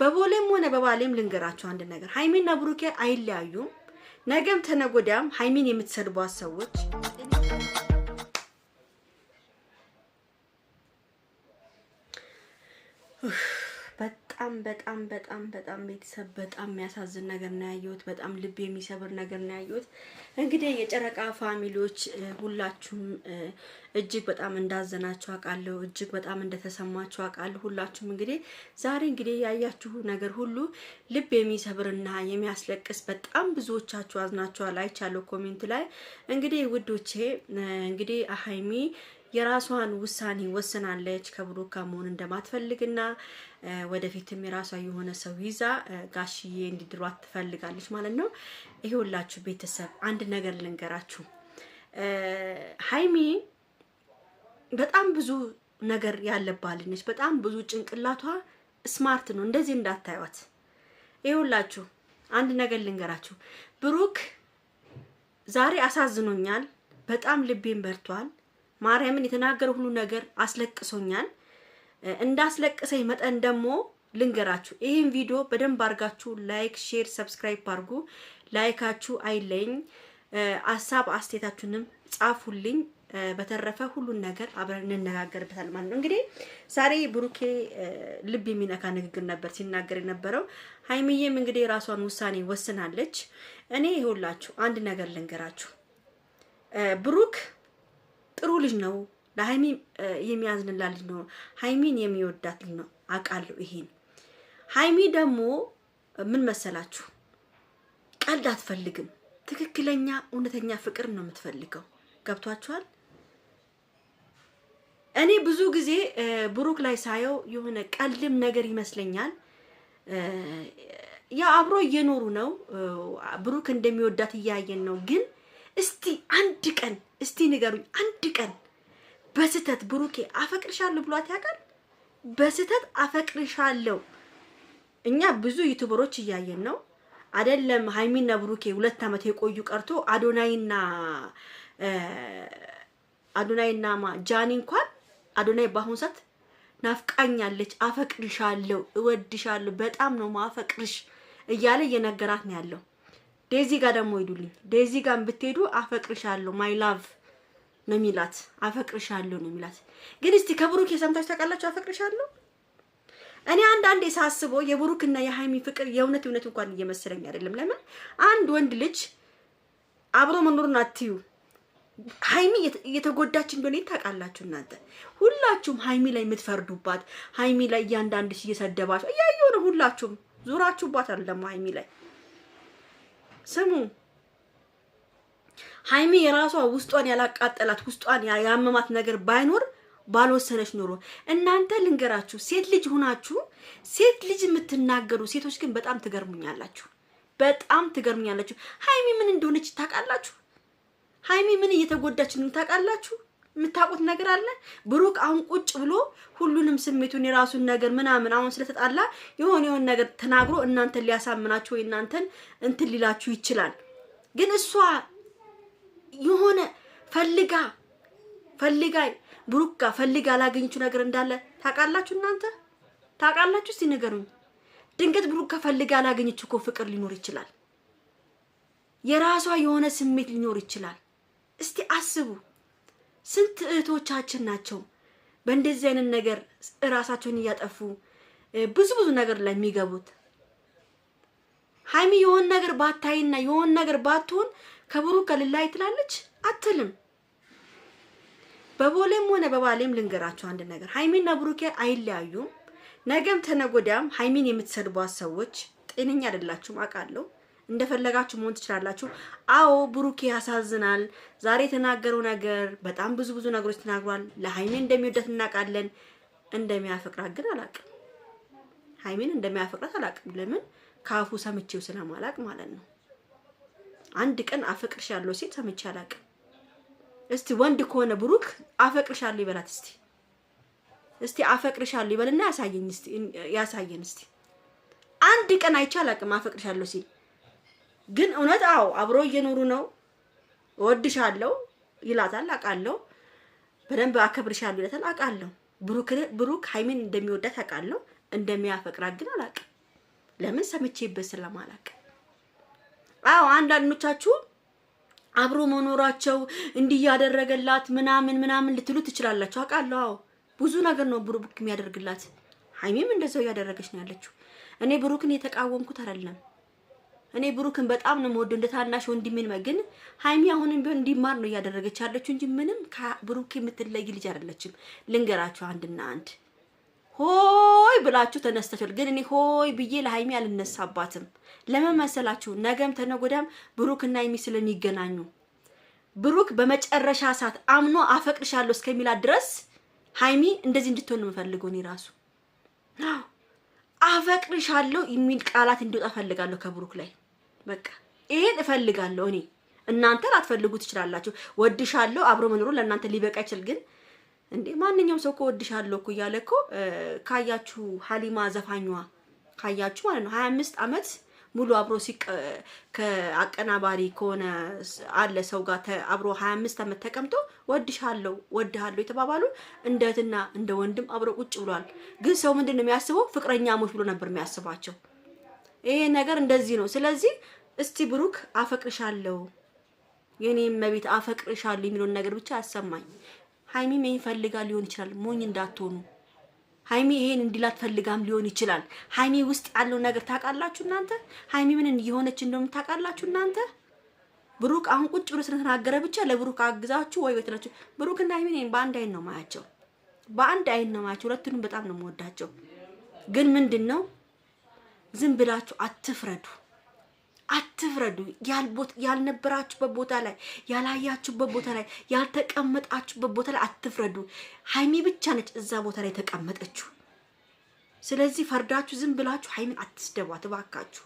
በቦሌም ሆነ በባሌም ልንገራችሁ አንድ ነገር ሃይሚና ብሩኬ አይለያዩም። ነገም ተነጎዳም ሃይሚን የምትሰድቧት ሰዎች በጣም ቤተሰብ በጣም የሚያሳዝን ነገር ነው ያየሁት። በጣም ልብ የሚሰብር ነገር ነው ያየሁት። እንግዲህ የጨረቃ ፋሚሊዎች ሁላችሁም እጅግ በጣም እንዳዘናችሁ አውቃለሁ። እጅግ በጣም እንደተሰማችሁ አውቃለሁ። ሁላችሁም እንግዲህ ዛሬ እንግዲህ ያያችሁ ነገር ሁሉ ልብ የሚሰብርና የሚያስለቅስ በጣም ብዙዎቻችሁ አዝናችኋል አይቻለሁ ኮሜንት ላይ። እንግዲህ ውዶቼ እንግዲህ ሃይሚ የራሷን ውሳኔ ወስናለች ከብሩክ ጋር መሆን እንደማትፈልግና ወደፊትም የራሷ የሆነ ሰው ይዛ ጋሽዬ እንዲድሯት ትፈልጋለች ማለት ነው። ይሄውላችሁ ቤተሰብ አንድ ነገር ልንገራችሁ። ሃይሚ በጣም ብዙ ነገር ያለባት ነች። በጣም ብዙ ጭንቅላቷ ስማርት ነው። እንደዚህ እንዳታዩት። ይሄውላችሁ አንድ ነገር ልንገራችሁ። ብሩክ ዛሬ አሳዝኖኛል። በጣም ልቤን በርቷል። ማርያምን የተናገረ ሁሉ ነገር አስለቅሶኛል። እንዳስለቅሰኝ መጠን ደግሞ ልንገራችሁ። ይሄን ቪዲዮ በደንብ አርጋችሁ ላይክ፣ ሼር፣ ሰብስክራይብ አርጉ። ላይካችሁ አይለኝ። ሐሳብ አስተያየታችሁንም ጻፉልኝ። በተረፈ ሁሉን ነገር አብረን እንነጋገርበታል ማለት ነው። እንግዲህ ዛሬ ብሩኬ ልብ የሚነካ ንግግር ነበር ሲናገር የነበረው። ሃይሚዬም እንግዲህ ራሷን ውሳኔ ወስናለች። እኔ ይኸውላችሁ አንድ ነገር ልንገራችሁ። ብሩክ ጥሩ ልጅ ነው። ለሃይሚ የሚያዝንላት ልጅ ነው። ሃይሚን የሚወዳት ልጅ ነው አውቃለሁ። ይሄን ሃይሚ ደግሞ ምን መሰላችሁ ቀልድ አትፈልግም። ትክክለኛ እውነተኛ ፍቅር ነው የምትፈልገው። ገብቷችኋል? እኔ ብዙ ጊዜ ብሩክ ላይ ሳየው የሆነ ቀልድም ነገር ይመስለኛል። ያ አብሮ እየኖሩ ነው። ብሩክ እንደሚወዳት እያየን ነው። ግን እስቲ አንድ ቀን እስቲ ንገሩኝ፣ አንድ ቀን በስተት ብሩኬ አፈቅርሻለሁ ብሏት ያውቃል? በስተት አፈቅርሻለሁ። እኛ ብዙ ዩቲዩበሮች እያየን ነው አይደለም? ሃይሚና ብሩኬ 2 አመት የቆዩ ቀርቶ አዶናይና ጃኒ እንኳን አዶናይ በአሁኑ ሰዓት ናፍቃኛለች፣ አፈቅርሻለሁ፣ እወድሻለሁ፣ በጣም ነው ማፈቅርሽ እያለ እየነገራት ነው ያለው። ዴዚ ጋር ደግሞ ሄዱልኝ። ዴዚ ጋር ብትሄዱ አፈቅርሻለሁ ማይ ላቭ ነው የሚላት። አፈቅርሻለሁ ነው የሚላት። ግን እስቲ ከብሩክ የሰምታችሁ ታውቃላችሁ አፈቅርሻለሁ? እኔ አንዳንዴ ሳስበው የብሩክና የሃይሚ ፍቅር የእውነት እንኳን እየመሰለኝ አይደለም። ለምን አንድ ወንድ ልጅ አብሮ መኖሩን አትዩ። ሃይሚ እየተጎዳች እንደሆነ ታውቃላችሁ እናንተ ሁላችሁም። ሃይሚ ላይ የምትፈርዱባት ሃይሚ ላይ እያንዳንድሽ እየሰደባችሁ እያየሁ ነው። ሁላችሁም ዙራችሁባታል ደግሞ ሃይሚ ላይ። ስሙ ሃይሚ የራሷ ውስጧን ያላቃጠላት ውስጧን ያመማት ነገር ባይኖር ባልወሰነች ኖሮ እናንተ ልንገራችሁ። ሴት ልጅ ሆናችሁ ሴት ልጅ የምትናገሩ ሴቶች ግን በጣም ትገርሙኛላችሁ። በጣም ትገርሙኛላችሁ። ሃይሚ ምን እንደሆነች ታውቃላችሁ? ሃይሚ ምን እየተጎዳች ነው ታውቃላችሁ? የምታውቁት ነገር አለ? ብሩክ አሁን ቁጭ ብሎ ሁሉንም ስሜቱን የራሱን ነገር ምናምን አሁን ስለተጣላ የሆነ ነገር ተናግሮ እናንተን ሊያሳምናችሁ ወይ እናንተን እንትን ሊላችሁ ይችላል። ግን እሷ የሆነ ፈልጋ ብሩክ ጋር ፈልጋ ያላገኘችው ነገር እንዳለ ታውቃላችሁ? እናንተ ታውቃላችሁ? እስቲ ንገሩኝ። ድንገት ብሩክ ጋር ፈልጋ ያላገኘችው እኮ ፍቅር ሊኖር ይችላል። የራሷ የሆነ ስሜት ሊኖር ይችላል። እስቲ አስቡ። ስንት እህቶቻችን ናቸው በእንደዚህ አይነት ነገር ራሳቸውን እያጠፉ ብዙ ነገር ላይ የሚገቡት። ሃይሚ የሆነ ነገር ባታይና የሆነ ነገር ባትሆን ከብሩክ ጋር ልላይ ትላለች አትልም። በቦሌም ሆነ በባሌም ልንገራችሁ አንድ ነገር ሃይሚና ብሩኬ አይለያዩም። ነገም ተነጎዳም ሃይሚን የምትሰድቧት ሰዎች ጤነኛ አይደላችሁም አውቃለሁ። እንደፈለጋችሁ መሆን ትችላላችሁ። አዎ ብሩኬ ያሳዝናል። ዛሬ የተናገረው ነገር በጣም ብዙ ነገሮች ተናግሯል። ለሃይሚን እንደሚወዳት እናውቃለን። እንደሚያፈቅራት ግን አላውቅም። ሃይሚን እንደሚያፈቅራት አላውቅም። ለምን ካፉ ሰምቼው ስለማላውቅ ማለት ነው። አንድ ቀን አፈቅርሻለሁ ሲል ሰምቼ አላውቅም። እስቲ ወንድ ከሆነ ብሩክ አፈቅርሻለሁ ይበላት እስቲ አፈቅርሻለሁ ይበልና ያሳየን እስቲ። አንድ ቀን አይቼ አላውቅም አፈቅርሻለሁ ሲል። ግን እውነት አዎ አብሮ እየኖሩ ነው። እወድሻለሁ ይላታል አውቃለሁ። በደንብ አከብርሻለሁ ይላታል አውቃለሁ። ብሩክ ሃይሚን እንደሚወዳት አውቃለሁ። እንደሚያፈቅራት ግን አላውቅም። ለምን ሰምቼበት ስለማላውቅ። አዎ አንዳንዶቻችሁ አብሮ መኖራቸው እንዲህ ያደረገላት ምናምን ልትሉ ትችላላችሁ። አውቃለሁ። አዎ ብዙ ነገር ነው ብሩክ የሚያደርግላት። ሀይሚም እንደዛው ያደረገች ነው ያለችው። እኔ ብሩክን የተቃወምኩት አይደለም። እኔ ብሩክን በጣም ነው የምወደው እንደ ታናሽ ወንድሜ ነው። ግን ሀይሚ አሁንም ቢሆን እንዲማር ነው እያደረገች ያለችው እንጂ ምንም ከብሩክ የምትለይ ልጅ አይደለችም። ልንገራችሁ አንድና አንድ ሆይ ብላችሁ ተነስተሻል። ግን እኔ ሆይ ብዬ ለሀይሚ አልነሳባትም። ለምን መሰላችሁ? ነገም ተነጎዳም ብሩክና ሀይሚ ስለሚገናኙ ብሩክ በመጨረሻ ሰዓት አምኖ አፈቅርሻለሁ እስከሚላት ድረስ ሀይሚ እንደዚህ እንድትሆን ነው የምፈልገው። እኔ ራሱ አፈቅርሻለሁ የሚል ቃላት እንዲወጣ ፈልጋለሁ ከብሩክ ላይ። በቃ ይሄን እፈልጋለሁ እኔ። እናንተ ላትፈልጉ ትችላላችሁ። ወድሻለሁ አብሮ መኖሩ ለእናንተ ሊበቃ ይችላል። ግን እንዴ ማንኛውም ሰው እኮ ወድሻለሁ እኮ እያለ እኮ ካያችሁ ሀሊማ ዘፋኟ ካያችሁ ማለት ነው 25 አመት ሙሉ አብሮ ከአቀናባሪ ከሆነ አለ ሰው ጋር አብሮ 25 አመት ተቀምጦ ወድሃለሁ የተባባሉ እንደ እህትና እንደ ወንድም አብሮ ቁጭ ብሏል። ግን ሰው ምንድነው የሚያስበው? ፍቅረኛሞች ብሎ ነበር የሚያስባቸው። ይሄ ነገር እንደዚህ ነው። ስለዚህ እስቲ ብሩክ አፈቅርሻለሁ የኔም መቤት አፈቅርሻለሁ የሚለውን ነገር ብቻ አሰማኝ። ሀይሚ ምን ፈልጋ ሊሆን ይችላል። ሞኝ እንዳትሆኑ። ሀይሚ ይሄን እንዲላት ፈልጋም ሊሆን ይችላል። ሀይሚ ውስጥ ያለው ነገር ታውቃላችሁ እናንተ። ሀይሚ ምን እየሆነች እንደሆነ ታውቃላችሁ እናንተ። ብሩክ አሁን ቁጭ ብሎ ስለተናገረ ብቻ ለብሩክ አግዛችሁ ወይ ወጥላችሁ። ብሩክ እና ሀይሚ እኔን በአንድ አይን ነው ማያቸው። ሁለቱንም በጣም ነው የምወዳቸው። ግን ምንድነው ዝም ብላችሁ አትፍረዱ። ያልነበራችሁበት ቦታ ላይ ያላያችሁበት ቦታ ላይ ያልተቀመጣችሁበት ቦታ ላይ አትፍረዱ። ሀይሚ ብቻ ነች እዛ ቦታ ላይ ተቀመጠችው። ስለዚህ ፈርዳችሁ ዝም ብላችሁ ሀይሚን አትስደቧት እባካችሁ።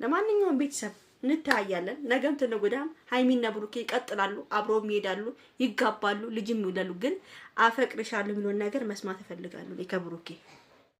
ለማንኛውም ቤተሰብ እንታያለን። ነገም ተነጎዳም ሀይሚና ብሩኬ ይቀጥላሉ፣ አብረው ይሄዳሉ፣ ይጋባሉ፣ ልጅም ይወልዳሉ። ግን አፈቅርሻለሁ የሚለውን ነገር መስማት እፈልጋለሁ ከብሩኬ።